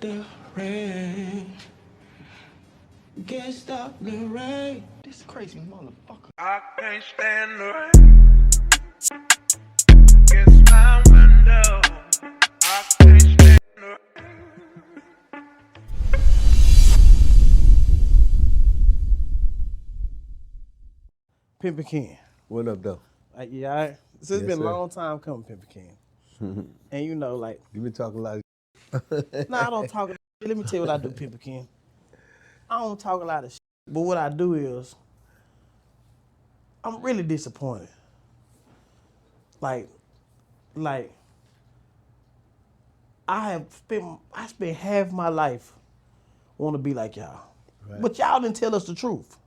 the rain. Can't stop the rain. This crazy motherfucker. I can't stand the rain against my window. I can't stand the rain. Pimpen Ken. What up, though? Yeah, it's been Yes, a sir. long time coming, Pimpen Ken. And you know, like, You been talking a lot of no, I don't talk. Let me tell you what I do, Pimpen Ken. I don't talk a lot of shit, but what I do is, I'm really disappointed. Like, I spent half my life want to be like y'all, Right. but y'all didn't tell us the truth.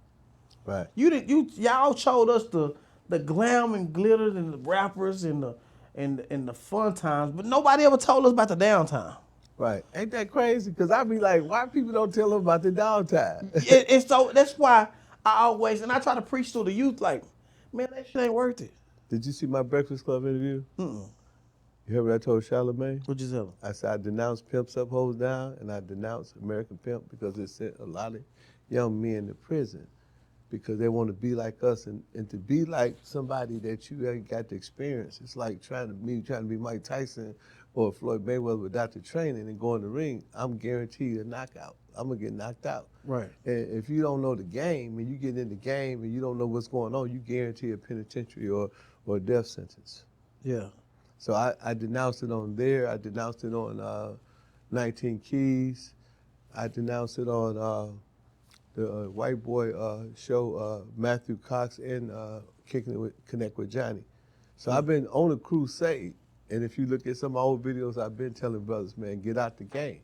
Right. Y'all showed us the glam and glitter and the rappers and the fun times, but nobody ever told us about the downtime. Right. Ain't that crazy? Because I be like, why people don't tell them about the downtime? And so that's why I try to preach to the youth, like, man, that shit ain't worth it. Did you see my Breakfast Club interview? You heard what I told Charlamagne? What you tell them? I said I denounce pimps up, hoes down, and I denounce American Pimp because it sent a lot of young men to prison because they want to be like us and to be like somebody that you ain't got the experience. It's like trying to be Mike Tyson or Floyd Mayweather without the training and go in the ring. I'm guaranteed a knockout. I'm going to get knocked out. Right. And if you don't know the game and you get in the game and you don't know what's going on, you guarantee a penitentiary or a death sentence. Yeah. So I denounced it on there. I denounced it on 19 Keys. I denounced it on the white boy show, Matthew Cox and Kicking It with Connect with Johnny. So I've been on a crusade. And if you look at some of my old videos, I've been telling brothers, man, get out the game.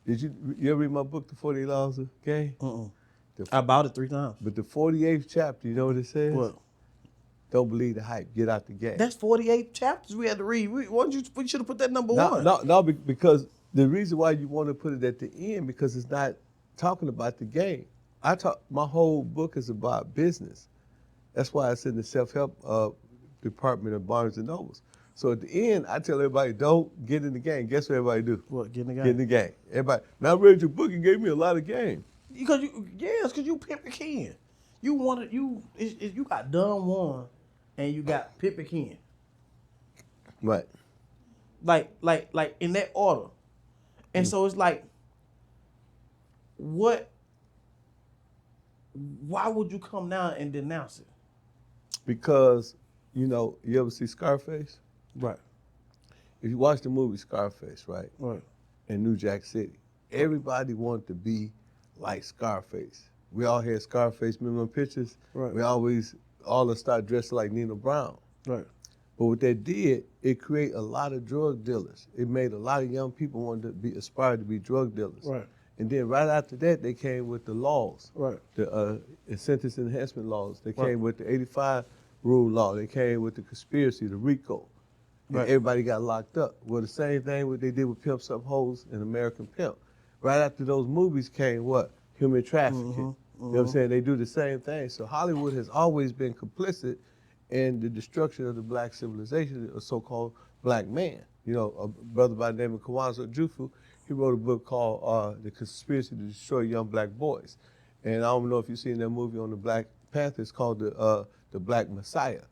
Did you ever read my book, The 48 Laws of Game? I bought it 3 times. But the 48th chapter, you know what it says? What? Don't believe the hype. Get out the game. That's 48 chapters we had to read. We should have put that number one. No, because the reason why you want to put it at the end because it's not talking about the game. My whole book is about business. That's why it's in the self-help department of Barnes and Nobles. So at the end, I tell everybody, don't get in the game. Guess what everybody do? What, get in the game? Get in the game. Everybody, now I read your book and gave me a lot of game. Because you Pimpen Ken. You got done one and you got Pimpen Ken. Right. Like in that order. And so it's like, why would you come now and denounce it? Because, you ever see Scarface? Right. If you watch the movie Scarface, right? Right. In New Jack City, everybody wanted to be like Scarface. We all had Scarface, remember them pictures? Right. We all of us started dressing like Nina Brown. Right. But what that did, it created a lot of drug dealers. It made a lot of young people want to aspire to be drug dealers. Right. And then right after that, they came with the laws. Right. The sentence enhancement laws. They came Right. with the 85 rule law. They came with the conspiracy, the RICO. And Right. everybody got locked up. Well, the same thing what they did with Pimps Up Hoes and American Pimp. Right after those movies came what? Human trafficking. You know what I'm saying? They do the same thing. So Hollywood has always been complicit in the destruction of the black civilization, a so-called black man. A brother by the name of Kawanzo Jufu, he wrote a book called The Conspiracy to Destroy Young Black Boys. And I don't know if you've seen that movie on the Black Panther, it's called the Black Messiah.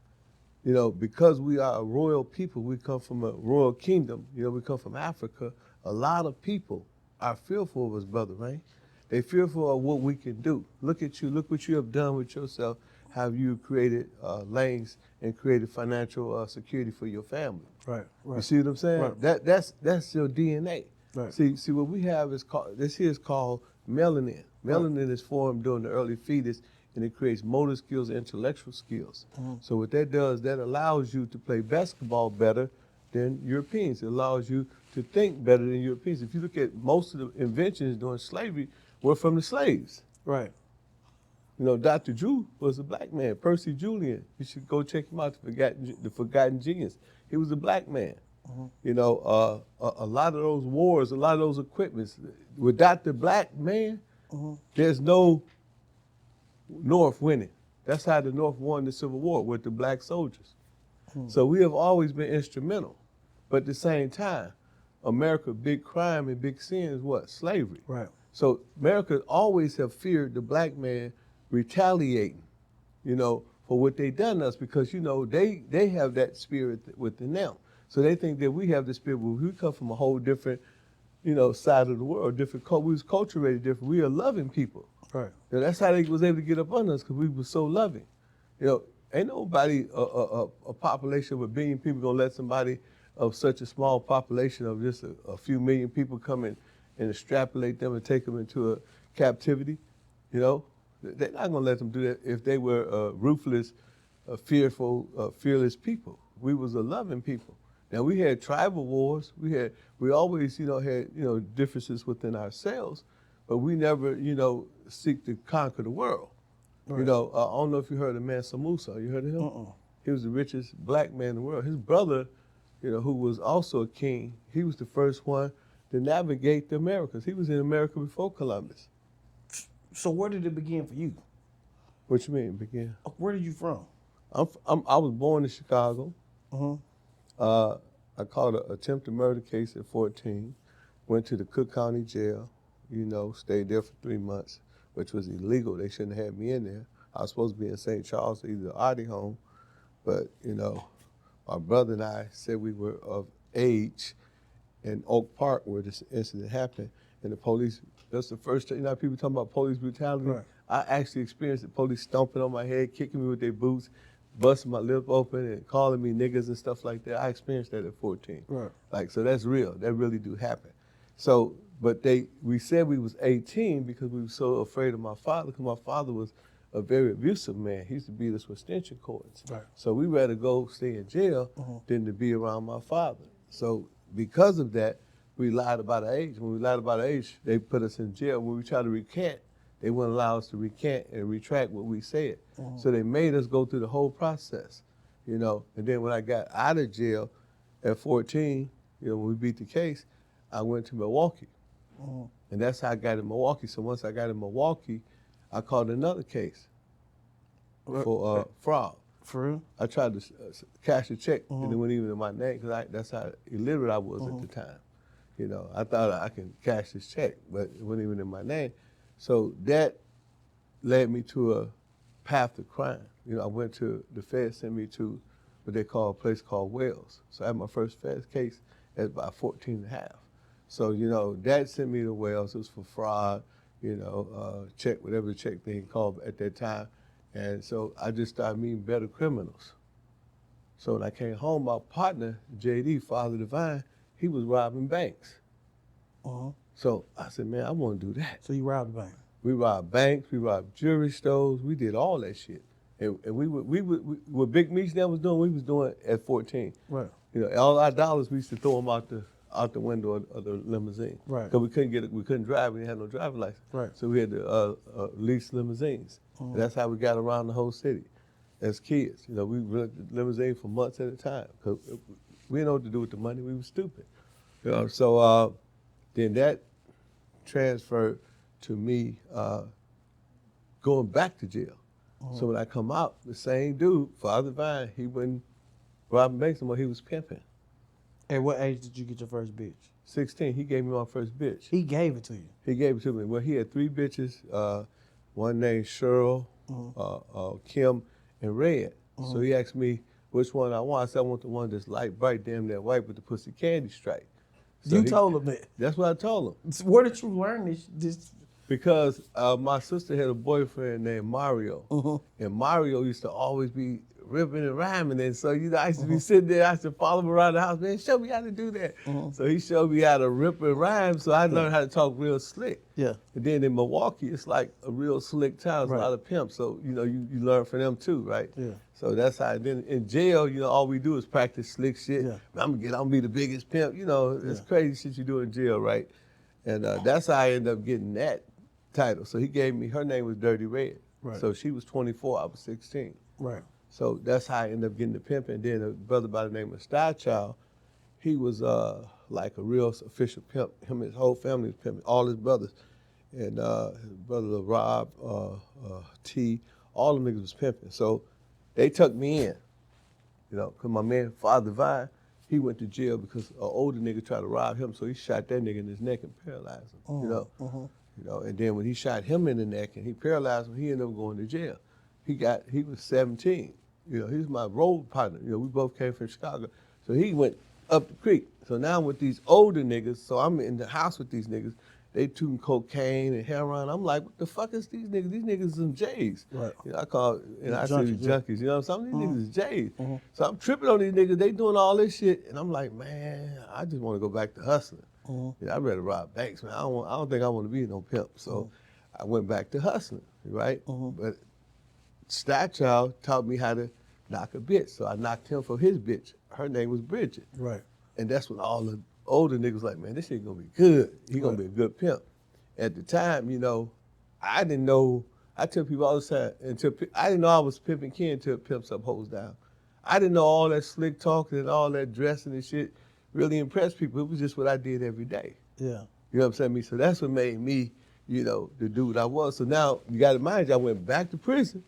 Because we are a royal people, we come from a royal kingdom, we come from Africa, a lot of people are fearful of us, brother, right? They fearful of what we can do. Look at you, look what you have done with yourself, how you created lanes and created financial security for your family. Right. You see what I'm saying? Right. That's your DNA. Right. See what we have is called melanin. Melanin is formed during the early fetus and it creates motor skills, intellectual skills. So what that does, that allows you to play basketball better than Europeans. It allows you to think better than Europeans. If you look at most of the inventions during slavery were from the slaves. Right. Dr. Drew was a black man. Percy Julian, you should go check him out, The Forgotten Genius. He was a black man. A lot of those wars, a lot of those equipments, without the black man, there's no North winning. That's how the North won the Civil War, with the black soldiers. So we have always been instrumental. But at the same time, America's big crime and big sin is what? Slavery. Right. So America always have feared the black man retaliating, for what they done to us because, they have that spirit within them. So they think that we have the spirit, well, we come from a whole different, side of the world, different culture. We was culturally different. We are loving people. Right. That's how they was able to get up on us because we were so loving. Ain't nobody, a population of 1 billion people gonna let somebody of such a small population of just a few million people come in and extrapolate them and take them into a captivity. They're not gonna let them do that if they were ruthless, fearful, fearless people. We was a loving people. Now we had tribal wars. We always, had, differences within ourselves, but we never, seek to conquer the world. Right. I don't know if you heard of Mansa Musa. You heard of him? He was the richest black man in the world. His brother, who was also a king, he was the first one to navigate the Americas. He was in America before Columbus. So where did it begin for you? What you mean, begin? Where are you from? I was born in Chicago. I caught an attempted murder case at 14. Went to the Cook County Jail. Stayed there for 3 months, which was illegal. They shouldn't have had me in there. I was supposed to be in St. Charles, either Artie home, but my brother and I said we were of age in Oak Park where this incident happened, and the police. That's the first time. How people talking about police brutality. Right. I actually experienced the police stomping on my head, kicking me with their boots, busting my lip open, and calling me niggas and stuff like that. I experienced that at 14. Right. So that's real. That really do happen. So, but we said we was 18 because we were so afraid of my father, because my father was a very abusive man. He used to beat us with extension cords. Right. So we rather go stay in jail than to be around my father. So because of that, we lied about our age. When we lied about our age, they put us in jail. When we tried to recant, they wouldn't allow us to recant and retract what we said. So they made us go through the whole process, And then when I got out of jail at 14, when we beat the case, I went to Milwaukee. And that's how I got in Milwaukee. So once I got in Milwaukee, I called another case for fraud. For real? I tried to cash a check, and it wasn't even in my name, because that's how illiterate I was at the time. I thought I can cash this check, but it wasn't even in my name. So that led me to a path of crime. I went to, the feds sent me to what they call a place called Wales. So I had my first feds case at about 14 and a half. So, that sent me to Wales. It was for fraud, check, whatever the check thing called at that time. And so I just started meeting better criminals. So when I came home, my partner, JD, Father Divine, he was robbing banks. So I said, man, I want to do that. So you robbed the bank? We robbed banks, we robbed jewelry stores, we did all that shit. And we what Big Meech then was doing, we was doing at 14. Right. All our dollars, we used to throw them out the window of the limousine. Right. Because we couldn't drive, we didn't have no driver's license. Right. So we had to lease limousines. And that's how we got around the whole city as kids. We rented limousine for months at a time because we didn't know what to do with the money. We were stupid. So then that transferred to me going back to jail. So when I come out, the same dude, Father Vine, he wasn't robbing banks anymore, he was pimping. At what age did you get your first bitch? 16, he gave me my first bitch. He gave it to you? He gave it to me. Well, he had 3 bitches, one named Cheryl, Kim, and Red. So he asked me which one I want. I said, I want the one that's light, bright, damn that white with the pussy candy stripe. So you told him that? That's what I told him. Where did you learn this? Because my sister had a boyfriend named Mario, and Mario used to always be ripping and rhyming, and so I used to be sitting there. I used to follow him around the house, man, show me how to do that. So he showed me how to rip and rhyme, so I learned how to talk real slick. Yeah. And then in Milwaukee, it's like a real slick town. There's a lot of pimps, so you learn from them too, right? Yeah. So that's how. Then in jail, all we do is practice slick shit. Yeah. I'm gonna be the biggest pimp. It's crazy shit you do in jail, right? And that's how I ended up getting that title. So he gave me, her name was Dirty Red. Right. So she was 24, I was 16. Right. So that's how I ended up getting the pimp. And then a brother by the name of Star Child, he was like a real official pimp. Him and his whole family was pimping, all his brothers. And his brother Rob, T, all them niggas was pimping. So they took me in, because my man, Father Divine, he went to jail because an older nigga tried to rob him, so he shot that nigga in his neck and paralyzed him. You know, and then when he shot him in the neck and he paralyzed him, he ended up going to jail. He was 17. You know, he was my road partner. You know, we both came from Chicago, so he went up the creek. So now I'm with these older niggas. So I'm in the house with these niggas. They tooting cocaine and heroin. I'm like, what the fuck is these niggas? These niggas is some J's. Right. You know, I call, and I say Junkies, junkies. You know, some of these niggas is J's. So I'm tripping on these niggas. They doing all this shit, and I'm like, man, I just want to go back to hustling. Yeah, I'd rather rob banks, man. I don't think I want to be no pimp. So I went back to hustling, right? But Stat Child taught me how to knock a bitch. So I knocked him for his bitch. Her name was Bridget. Right. And that's when all the older niggas like, man, this shit gonna be good. He gonna be a good pimp. At the time, you know, I didn't know. I tell people all the time, I didn't know I was pimping Ken until pimps up, hoes down. I didn't know all that slick talking and all that dressing and shit really impressed people. It was just what I did every day. Yeah. You know what I'm saying? So that's what made me, you know, the dude I was. So now you got to mind you, I went back to prison.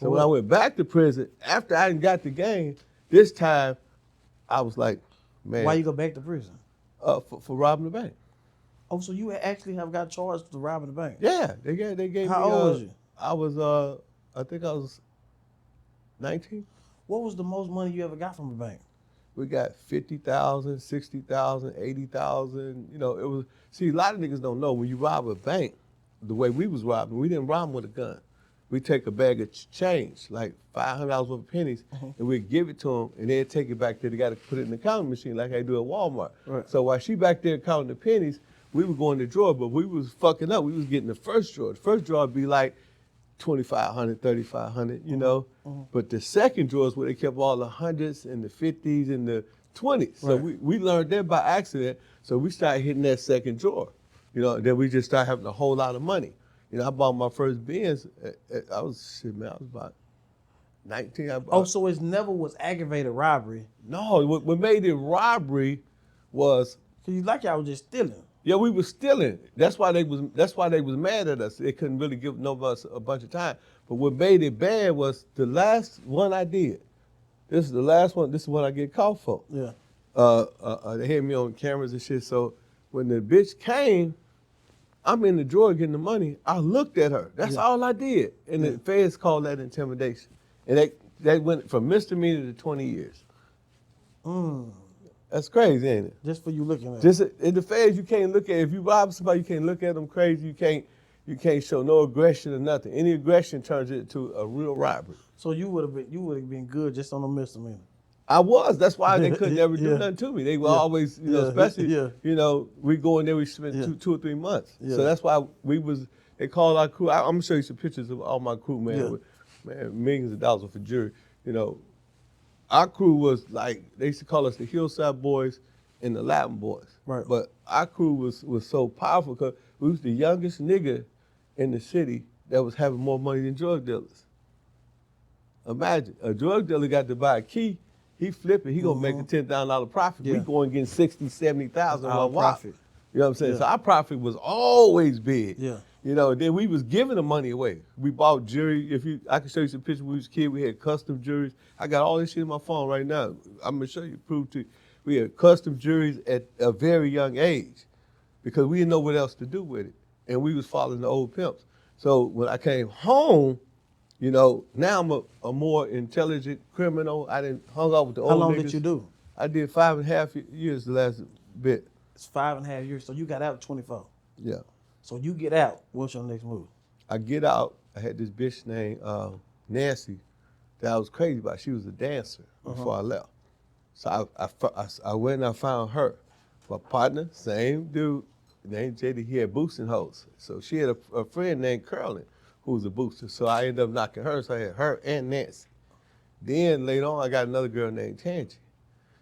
So when I went back to prison, after I got the game, this time I was like, man. Why you go back to prison? For robbing the bank. Oh, so you actually have got charged for robbing the bank? Yeah, they gave me. How old was you? I was, I think I was 19. What was the most money you ever got from a bank? We got 50,000, 60,000, 80,000. You know, it was. See, a lot of niggas don't know when you rob a bank, the way we was robbing, we didn't rob them with a gun. We take a bag of change, like $500 worth of pennies, and we give it to them, and they'd take it back there. They got to put it in the counting machine like I do at Walmart. Right. So while she back there counting the pennies, we were going to drawer, but we was fucking up. We was getting the first drawer. The first drawer would be like 2,500, 3,500, you know. But the second drawer is where they kept all the hundreds and the 50s and the 20s. So we learned that by accident. So we started hitting that second drawer. You know, then we just started having a whole lot of money. You know, I bought my first Benz. I was about 19. So it never was aggravated robbery. No, what made it robbery was. Cause you like y'all was just stealing. Yeah, we was stealing. That's why they was mad at us. They couldn't really give no of us a bunch of time. But what made it bad was the last one I did. This is the last one. This is what I get caught for. Yeah. They had me on cameras and shit. So when the bitch came, I'm in the drawer getting the money. I looked at her. That's all I did. And the feds called that intimidation. And they went from misdemeanor to 20 years. That's crazy, ain't it? Just for you looking at Just in the feds, you can't look at. If you rob somebody, you can't look at them crazy. You can't show no aggression or nothing. Any aggression turns it into a real robbery. So you would have been good just on a misdemeanor. I was. That's why they could never do nothing to me. They were always, you know, especially, you know, we go in there, we spend two or 3 months. So that's why they called our crew. I'm gonna show you some pictures of all my crew, man. With, man, millions of dollars for jury. You know, our crew was like, they used to call us the Hillside Boys and the Latin Boys. Right. But our crew was so powerful because we was the youngest nigga in the city that was having more money than drug dealers. Imagine, a drug dealer got to buy a key, he flip it, he gonna make a $10,000 profit. We going getting 60, 70,000 one profit. You know what I'm saying? So our profit was always big. Yeah. You know, then we was giving the money away. We bought jewelry. I can show you some pictures when we was kids. We had custom jewelries. I got all this shit in my phone right now. I'm gonna show you, prove to you. We had custom jewelries at a very young age because we didn't know what else to do with it. And we was following the old pimps. So when I came home, you know, now I'm a more intelligent criminal. I didn't hung out with the old niggas. How long did you do? I did 5.5 years the last bit. It's 5.5 years. So you got out at 24. Yeah. So you get out. What's your next move? I get out. I had this bitch named Nancy that I was crazy about. She was a dancer before I left. So I went and I found her. My partner, same dude, named JD. He had boosting hoes. So she had a friend named Curlin who was a booster. So I ended up knocking her. So I had her and Nancy. Then later on, I got another girl named Tangy.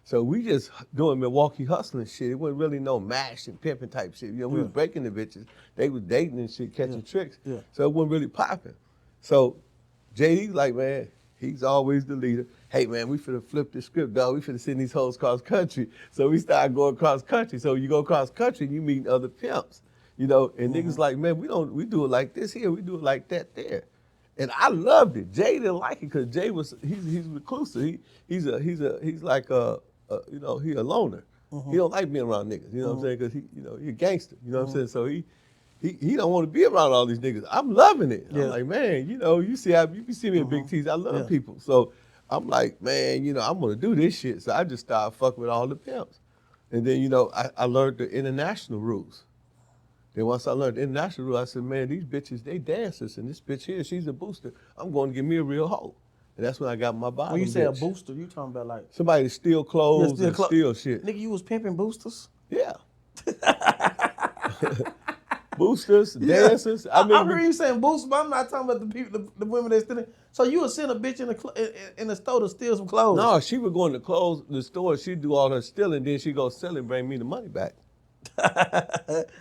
So we just doing Milwaukee hustling shit. It wasn't really no mash and pimping type shit. You know, we was breaking the bitches. They was dating and shit, catching tricks. Yeah. So it wasn't really popping. So JD like, man, he's always the leader. Hey man, we finna flip the script, dog. We finna send these hoes cross country. So we started going cross country. So you go cross country, you meet other pimps. You know, and niggas like, man, we do it like this here, we do it like that there. And I loved it. Jay didn't like it because Jay he's reclusive. He's like a he a loner. He don't like being around niggas. You know what I'm saying? Because he a gangster. You know what I'm saying? So he don't want to be around all these niggas. I'm loving it. Yeah. I'm like, man, you see me in Big T's. I love people. So I'm like, man, I'm gonna do this shit. So I just started fucking with all the pimps. And then, I learned the international rules. Then once I learned the international rules, I said, man, these bitches, they dancers. And this bitch here, she's a booster. I'm going to give me a real hoe. And that's when I got my bottom When you say bitch. a booster, you talking about like Somebody to steal clothes and steal shit. Nigga, you was pimping boosters? Yeah. Boosters, dancers. I heard you saying boosters, but I'm not talking about the people, the women that's stealing. So you would send a bitch in the store to steal some clothes? No, she would go in the store, she'd do all her stealing, then she'd go sell it and bring me the money back.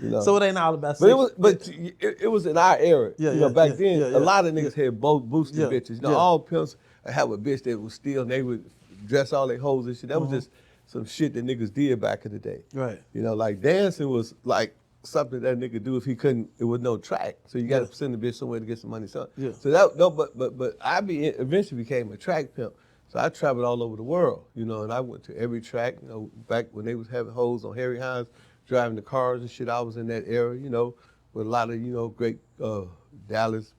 So it ain't all about sex. But it was in our era. Back then, a lot of niggas had both boosted bitches. All pimps have a bitch that would steal and they would dress all their hoes and shit. That was just some shit that niggas did back in the day. Right. Like dancing was like something that nigga do if he couldn't, it was no track. So you got to send the bitch somewhere to get some money. So but I eventually became a track pimp. So I traveled all over the world, and I went to every track, back when they was having hoes on Harry Hines, driving the cars and shit. I was in that era, with a lot of, great Dallas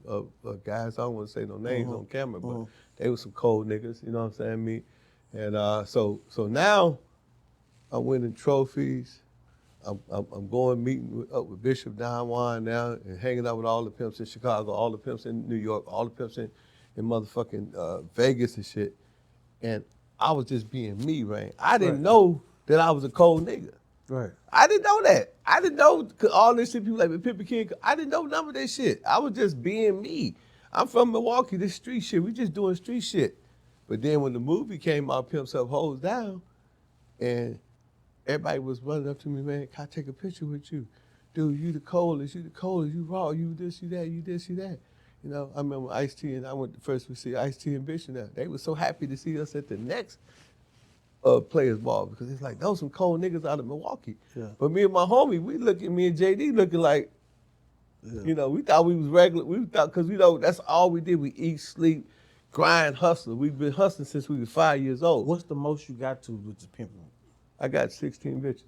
guys. I don't want to say no names on camera, but they were some cold niggas, you know what I'm saying? And so now I'm winning trophies. I'm going meeting up with Bishop Don Juan now and hanging out with all the pimps in Chicago, all the pimps in New York, all the pimps in motherfucking Vegas and shit. And I was just being me, right? I didn't know that I was a cold nigga. Right. I didn't know that. I didn't know all this shit, people like Pimpen King. I didn't know none of that shit. I was just being me. I'm from Milwaukee, this street shit. We just doing street shit. But then when the movie came out, Pimps Up, Hoes Down, and everybody was running up to me, man, can I take a picture with you? Dude, you the coldest, you raw, you this, you that, you this, you that. I remember Ice-T and I went first to see Ice-T and Bishop now. They were so happy to see us at the next players ball because it's like, those some cold niggas out of Milwaukee. Yeah. But me and my homie, me and JD looking like, we thought we was regular. We thought, because that's all we did. We eat, sleep, grind, hustle. We've been hustling since we was 5 years old. What's the most you got to with the pimping? I got 16 bitches.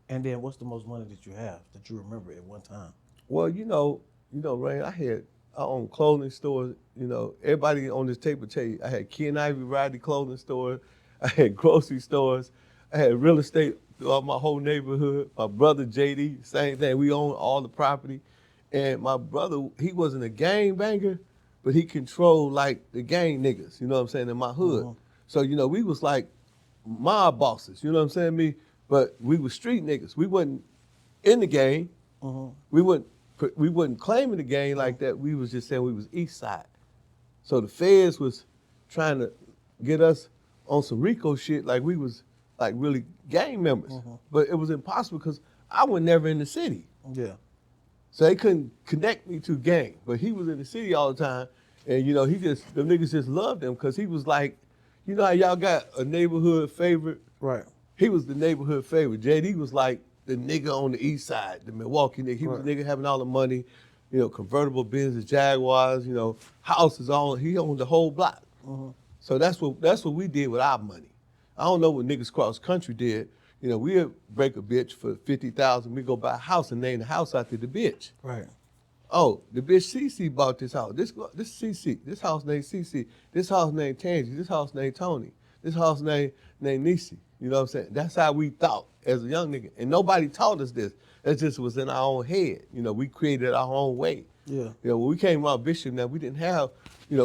And then what's the most money that you have that you remember at one time? Well, Rain, I own clothing stores. Everybody on this tape will tell you, I had Key and Ivy Riley clothing stores. I had grocery stores. I had real estate throughout my whole neighborhood. My brother, JD, same thing. We owned all the property. And my brother, he wasn't a gang banger, but he controlled, like, the gang niggas, you know what I'm saying, in my hood. So, we was like mob bosses, you know what I'm saying, but we was street niggas. We wasn't in the gang. We wasn't claiming the gang like that. We was just saying we was East Side. So the feds was trying to get us on some RICO shit like we was like really gang members. But it was impossible because I was never in the city. Yeah. So they couldn't connect me to gang. But he was in the city all the time. And the niggas just loved him because he was like, how y'all got a neighborhood favorite? Right. He was the neighborhood favorite. JD was like the nigga on the East Side, the Milwaukee nigga. He was the nigga having all the money, convertible Benzes, Jaguars, houses he owned the whole block. So that's what we did with our money. I don't know what niggas cross country did. We'd break a bitch for $50,000. We go buy a house and name the house after the bitch. Right. Oh, the bitch CC bought this house. This CC. This house named CC. This house named Tangy. This house named Tony. This house named Nisi. You know what I'm saying? That's how we thought as a young nigga. And nobody taught us this. That just was in our own head. We created our own way. Yeah. When we came out Bishop now, we didn't have,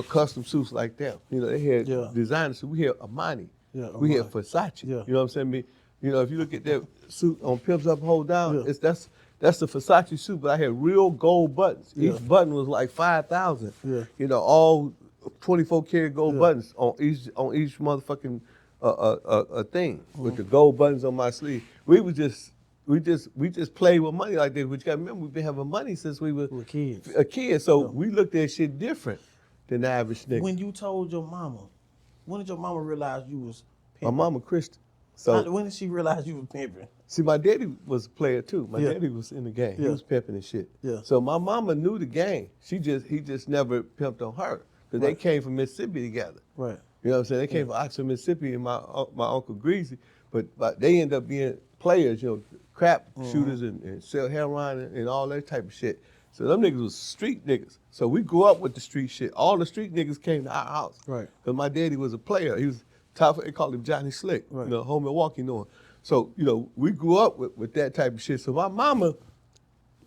custom suits like that. They had designer suits. We had Armani. Yeah, we had Versace. Yeah. You know what I'm saying? If you look at that suit on Pimps Up, Hold Down, that's the Versace suit, but I had real gold buttons. Each button was like 5,000. Yeah. All 24 karat gold buttons on each motherfucking thing with the gold buttons on my sleeve. We just played with money like this. But you gotta remember, we've been having money since we were kids. A kid. So we looked at shit different than the average nigga. When you told your mama, when did your mama realize you was pimping? My mama Christian. So when did she realize you was pimping? See, my daddy was a player too. My daddy was in the game. He was pimping and shit. Yeah. So my mama knew the game. He just never pimped on her because they came from Mississippi together. Right. You know what I'm saying? They came from Oxford, Mississippi, and my Uncle Greasy, but they end up being players, you know, crap shooters and sell heroin and all that type of shit. So them niggas was street niggas. So we grew up with the street shit. All the street niggas came to our house. Right. Because my daddy was a player. He was top, they called him Johnny Slick, Right. you know, home Milwaukee knew him. So, you know, we grew up with that type of shit. So my mama,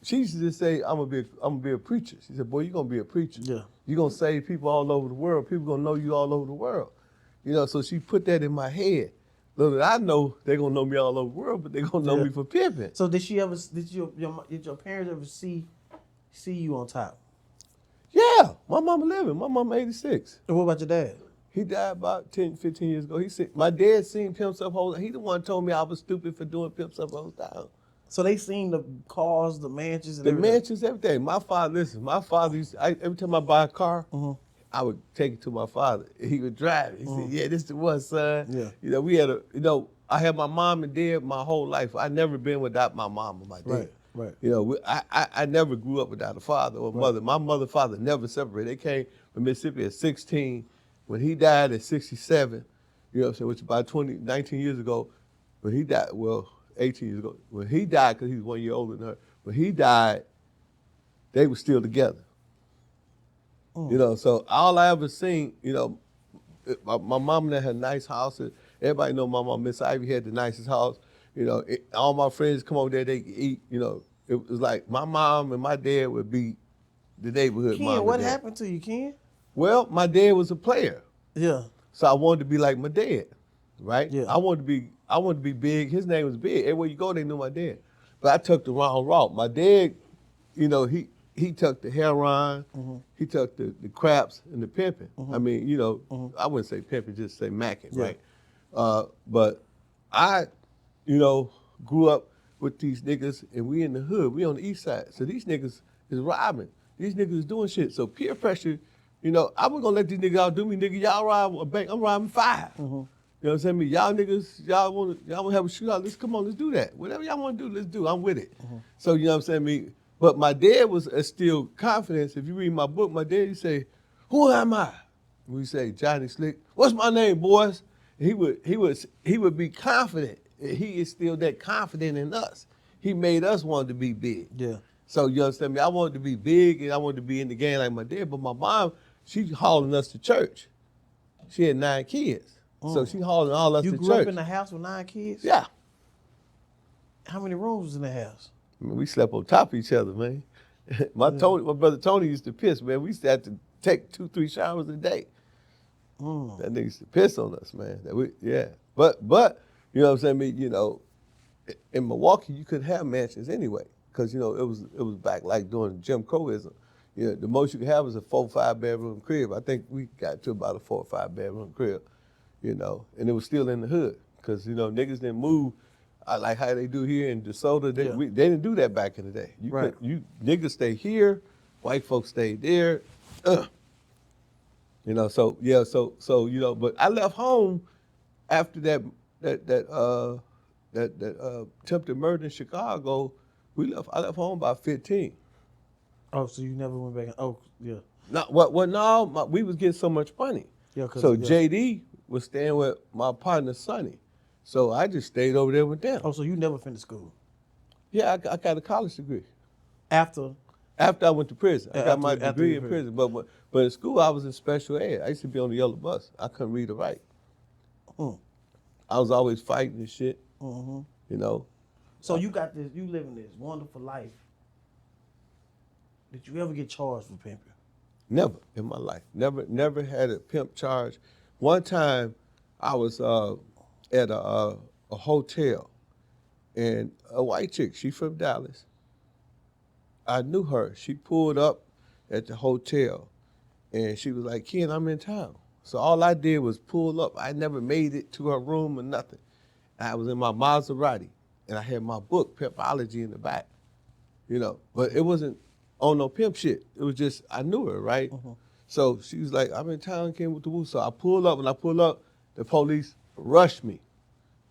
she used to just say, I'm gonna be a preacher. She said, boy, you're gonna be a preacher. Yeah. You're gonna save people all over the world. People gonna know you all over the world. You know, so she put that in my head. Little did I know they're gonna know me all over the world, but they're gonna know me for pimping. So did your parents ever see you on top? Yeah, my mama living. My mama 86. And what about your dad? He died about 10, 15 years ago. My dad seen Pimp Up Hoes. He the one told me I was stupid for doing Pimp Up Hoes down. So they seen the cars, the mansions, and The everything? mansions, everything. My father used to, every time I buy a car, I would take it to my father. He would drive it. He said, yeah, this the one, son. Yeah. You know, we had I had my mom and dad my whole life. I never been without my mom or my dad. Right. You know, I never grew up without a father or mother. My mother, father never separated. They came from Mississippi at 16. When he died at 67, you know what I'm saying, which about 19 years ago, when he died, well, 18 years ago, when he died, because he was 1 year older than her, when he died, they were still together. You know, so all I ever seen, you know, my mom had a nice house. And everybody know my mom, Miss Ivy, had the nicest house. You know, all my friends come over there, they could eat. You know, it was like my mom and my dad would be the neighborhood mom. Ken, and what dad. happened to you, Ken? Well, my dad was a player, Yeah. so I wanted to be like my dad, right? Yeah. I wanted to be big. His name was Big. Everywhere you go, they knew my dad. But I took the wrong route. My dad, you know, he took the heroin, he took the craps and the pimping. I mean, you know, I wouldn't say pimping, just say macking, right? But I, you know, grew up with these niggas, and we in the hood, we on the east side. So these niggas is robbing. These niggas is doing shit. So peer pressure, you know, I wasn't gonna let these niggas outdo me. Nigga, y'all rob a bank, I'm robbing 5. You know what I'm saying? Y'all niggas, y'all wanna have a shootout, let's do that. Whatever y'all wanna do, let's do, I'm with it. So, you know what I'm saying? But my dad was still confidence. If you read my book, my dad, he say, who am I? We say, Johnny Slick, what's my name, boys? He would be confident. He is still that confident in us. He made us want to be big. Yeah. So you understand me? I wanted to be big and I wanted to be in the game like my dad, but my mom, she hauling us to church. She had 9 kids. So she hauling all us to church. You grew up in a house with 9 kids? Yeah. How many rooms was in the house? I mean, we slept on top of each other, man. My brother Tony used to piss, man. We used to have to take 2-3 showers a day. That nigga used to piss on us, man. But you know what I'm saying? I mean, you know, in Milwaukee you couldn't have mansions anyway, because you know it was back like during Jim Crowism. You know, the most you could have was a 4-5 bedroom crib. I think we got to about a 4 or 5 bedroom crib, you know, and it was still in the hood, because you know niggas didn't move. Like how they do here in DeSoto, they didn't do that back in the day. You niggas stay here, white folks stay there. You know, so you know, but I left home after that attempted murder in Chicago. I left home by 15. Oh, so you never went back? Oh, yeah. No, we was getting so much money. Yeah, so JD was staying with my partner Sonny. So I just stayed over there with them. Oh, so you never finished school? Yeah, I got a college degree. After I went to prison. I got my after degree in prison. But in school, I was in special ed. I used to be on the yellow bus. I couldn't read or write. I was always fighting and shit, you know. So you living this wonderful life. Did you ever get charged for pimping? Never in my life. Never had a pimp charge. One time, I was at a hotel, and a white chick, she from Dallas. I knew her. She pulled up at the hotel, and she was like, Ken, I'm in town. So all I did was pull up. I never made it to her room or nothing. I was in my Maserati, and I had my book, Pimpology, in the back, you know. But it wasn't on no pimp shit. It was just, I knew her, right? So she was like, I'm in town, Ken, with the woo. So I pulled up. When I pulled up, the police rushed me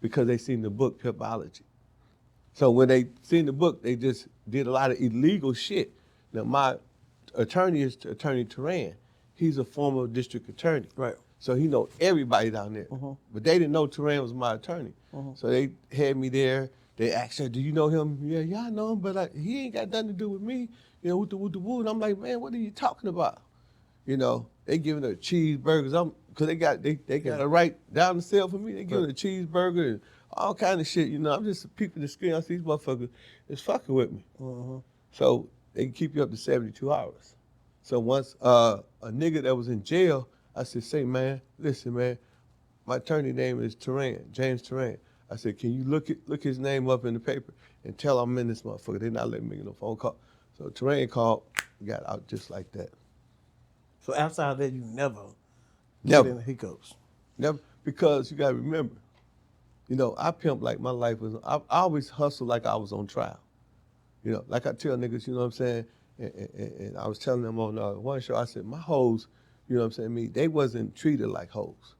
because they seen the book, Pimpology. So when they seen the book, they just did a lot of illegal shit. Now, my attorney is Attorney Turan. He's a former district attorney. Right. So he know everybody down there. But they didn't know Teran was my attorney. So they had me there. They asked her, do you know him? Yeah, I know him, but he ain't got nothing to do with me. You know, with the woo. And I'm like, man, what are you talking about? You know, they giving her cheeseburgers. Cause they got it right down the cell for me. They giving her a cheeseburger and all kind of shit. You know, I'm just peeping the screen. I see these motherfuckers is fucking with me. So they can keep you up to 72 hours. So once a nigga that was in jail, I said, say, man, listen, man, my attorney name is Teran, James Teran. I said, can you look his name up in the paper and tell I'm in this motherfucker? They not letting me make no phone call. So Teran called, got out just like that. So outside of that, you never Never. get in the hiccups. Never, because you gotta remember, you know, I pimp like my life was, I always hustle like I was on trial. You know, like I tell niggas, you know what I'm saying? And I was telling them on one show, I said, my hoes, you know what I'm saying, they wasn't treated like hoes.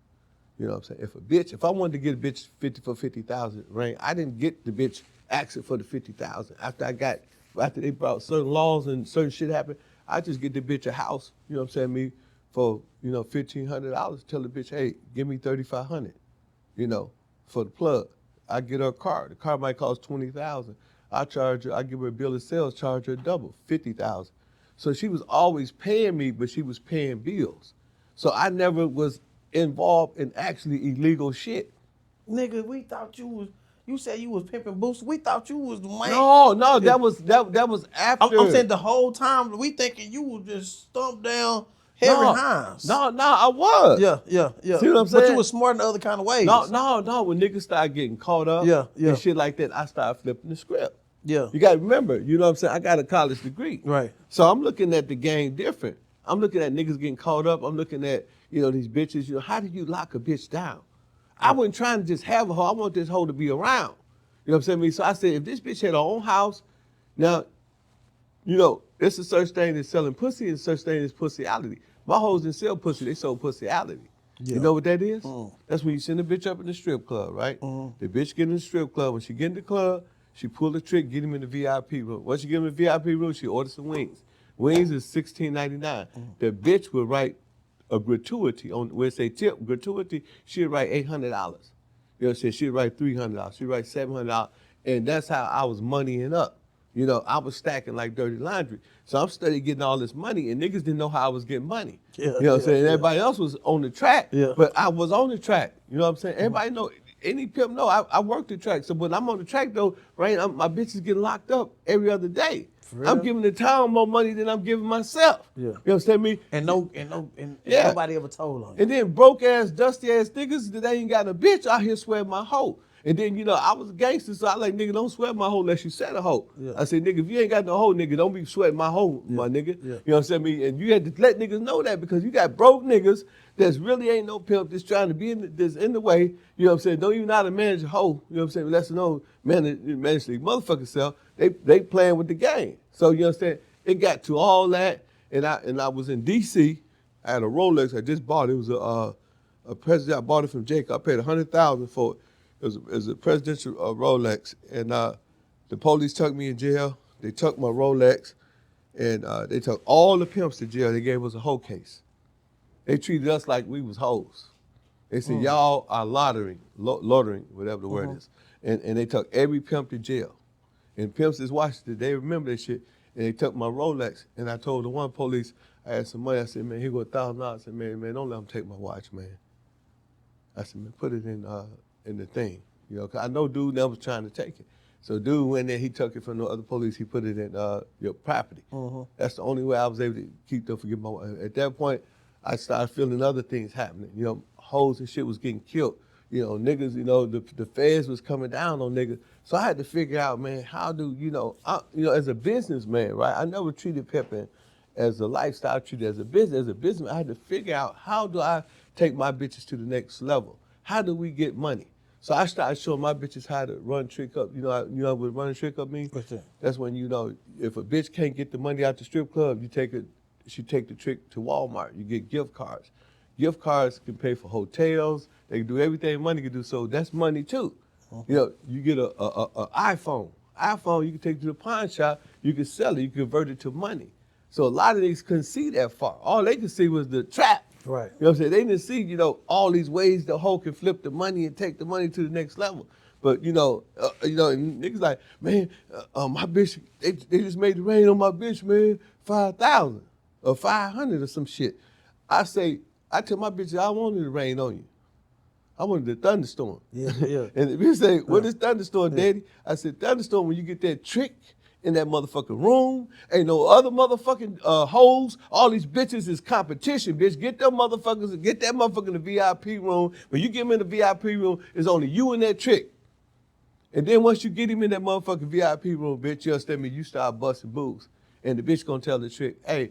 You know what I'm saying? If I wanted to get a bitch 50,000 ring, I didn't get the bitch asking for the 50,000. After they brought certain laws and certain shit happened, I just get the bitch a house, you know what I'm saying, for, you know, $1,500. Tell the bitch, hey, give me $3,500, you know, for the plug. I get her a car. The car might cost $20,000. I give her a bill of sales, charge her double, $50,000. So she was always paying me, but she was paying bills. So I never was involved in actually illegal shit. Nigga, we thought you said you was pimping boots. We thought you was the man. No, that was after. I'm saying the whole time we thinking you was just stumped down Harry Hines. No, I was. Yeah. See what I'm saying? But you was smart in other kind of ways. No. When niggas start getting caught up and shit like that, I started flipping the script. Yeah. You got to remember, you know what I'm saying? I got a college degree. Right. So I'm looking at the game different. I'm looking at niggas getting caught up. I'm looking at, you know, these bitches. You know, how do you lock a bitch down? I wasn't trying to just have a hoe. I want this hoe to be around. You know what I'm saying? So I said, if this bitch had her own house, now, you know, it's a such thing as selling pussy and such thing as pussyality. My hoes didn't sell pussy, they sold pussyality. Yeah. You know what that is? That's when you send a bitch up in the strip club, right? The bitch get in the strip club. When she get in the club, she pull the trick, get him in the VIP room. Once she get him in the VIP room, she orders some wings. Wings is $16.99. The bitch will write a gratuity on where it say tip gratuity. She'll write $800. You know what I'm saying? She'll write $300. She'll write $700, and that's how I was moneying up. You know, I was stacking like dirty laundry. So I'm steady getting all this money, and niggas didn't know how I was getting money. You know what I'm saying? Everybody else was on the track, but I was on the track. You know what I'm saying? Everybody know, any pimp know, I worked the track. So when I'm on the track though, right, my bitches getting locked up every other day. I'm giving the town more money than I'm giving myself. You understand me? And nobody ever told on you. And then broke ass, dusty ass niggas that ain't got a bitch out here sweating my hoe. And then, you know, I was a gangster, so I like, nigga, don't sweat my hoe unless you set a hoe. I said, nigga, if you ain't got no hoe, nigga, don't be sweating my hoe, my nigga. You know what I'm saying? And you had to let niggas know that because you got broke niggas that's really ain't no pimp that's trying to be in the way. You know what I'm saying? Don't even know how to manage a hoe. You know what I'm saying? Let's know manage the motherfucking self. They playing with the game. So you understand? It got to all that, and I was in D.C. I had a Rolex I just bought. It was a president. I bought it from Jake. I paid $100,000 for it. It was a presidential Rolex, and the police took me in jail. They took my Rolex, and they took all the pimps to jail. They gave us a hoe case. They treated us like we was hoes. They said, y'all are loitering, whatever the word is. And they took every pimp to jail. And pimps is watching it. They remember that shit. And they took my Rolex, and I told the one police, I had some money. I said, man, here go $1,000. I said, man, don't let them take my watch, man. I said, man, put it in the thing, you know, 'cause I know dude never was trying to take it. So dude went there, he took it from the other police, he put it in your property. That's the only way I was able to keep them forget my wife. At that point, I started feeling other things happening. You know, hoes and shit was getting killed. You know, niggas, you know, the feds was coming down on niggas. So I had to figure out, man, how do, you know, as a businessman, right? I never treated pimping as a lifestyle, I treated it as a business. As a businessman, I had to figure out, how do I take my bitches to the next level? How do we get money? So I started showing my bitches how to run trick up. You know what running trick up means? What's that? That's when, you know, if a bitch can't get the money out the strip club, she take the trick to Walmart. You get gift cards. Gift cards can pay for hotels. They can do everything money can do. So that's money too. You know, you get a iPhone. iPhone you can take to the pawn shop. You can sell it. You can convert it to money. So a lot of niggas couldn't see that far. All they could see was the trap. Right. You know what I'm saying? They didn't see, all these ways the hoe can flip the money and take the money to the next level. But, and niggas like, man, my bitch, they just made the rain on my bitch, man, 5,000 or 500 or some shit. I tell my bitch, I wanted to rain on you. I wanted a thunderstorm. Yeah. And the bitch say, what is thunderstorm, daddy? I said, thunderstorm, when you get that trick in that motherfucking room, ain't no other motherfucking hoes. All these bitches is competition, bitch. Get that motherfucker in the VIP room. When you get him in the VIP room, it's only you and that trick. And then once you get him in that motherfucking VIP room, bitch, you understand me, you start busting boobs. And the bitch gonna tell the trick, hey,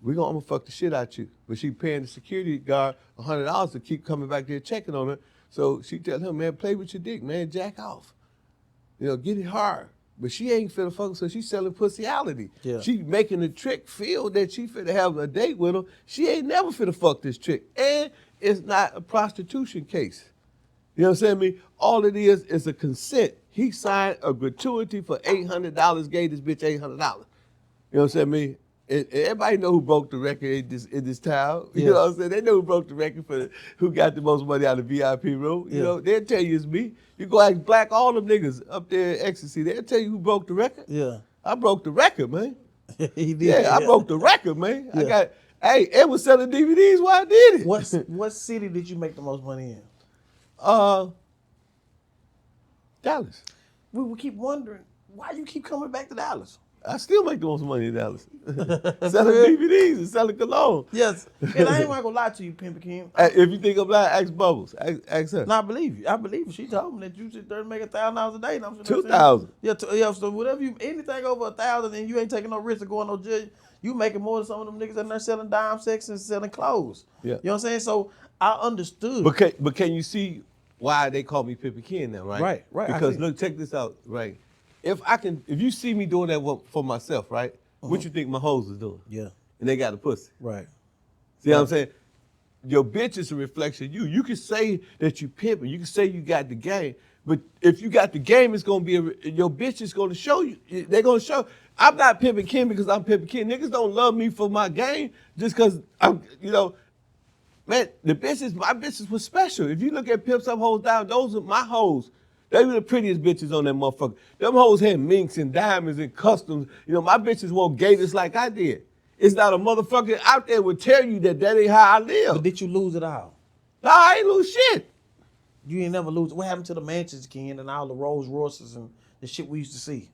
I'm gonna fuck the shit out you. But she paying the security guard $100 to keep coming back there checking on her. So she tell him, man, play with your dick, man, jack off. Get it hard. But she ain't finna fuck, so she's selling pussyality. Yeah. She making the trick feel that she finna have a date with him. She ain't never finna fuck this chick. And it's not a prostitution case. You know what I'm saying? All it is a consent. He signed a gratuity for $800, gave this bitch $800. You know what I'm saying? Everybody know who broke the record in this town. You know what I'm saying? They know who broke the record for who got the most money out of the VIP room. You know, they'll tell you it's me. You go ask Black, all them niggas up there in Ecstasy, they'll tell you who broke the record. Yeah. I broke the record, man. He did. Yeah, I broke the record, man. Yeah. Ed was selling DVDs while I did it. What city did you make the most money in? Dallas. We keep wondering, why you keep coming back to Dallas? I still make the most money in Dallas. Selling DVDs and selling cologne. Yes. And I ain't gonna lie to you, Pimpen Kim. If you think I'm lying, ask Bubbles. Ask her. No, I believe you. I believe you. She told me that you sit there and make $1,000 a day. And I'm 2,000. Yeah, so whatever anything over 1,000 and you ain't taking no risk of going no jail, you making more than some of them niggas in there selling dime sex and selling clothes. Yeah. You know what I'm saying? So I understood. But can you see why they call me Pimpen Ken now, right? Right. Because look, check this out, right? If you see me doing that for myself, right? What you think my hoes is doing? Yeah. And they got a pussy. Right. See what I'm saying? Your bitch is a reflection of you. You can say that you pimping. You can say you got the game. But if you got the game, it's going to be your bitch is going to show you. They're going to show. I'm not Pimpen Ken because I'm Pimpen Ken. Niggas don't love me for my game just because I'm, man, my bitches was special. If you look at Pimp Some Hoes Down, those are my hoes. They were the prettiest bitches on that motherfucker. Them hoes had minks and diamonds and customs. My bitches wore gators like I did. It's not a motherfucker out there would tell you that ain't how I live. But did you lose it all? No, I ain't lose shit. You ain't never lose. What happened to the mansions, Ken, and all the Rolls Royces and the shit we used to see?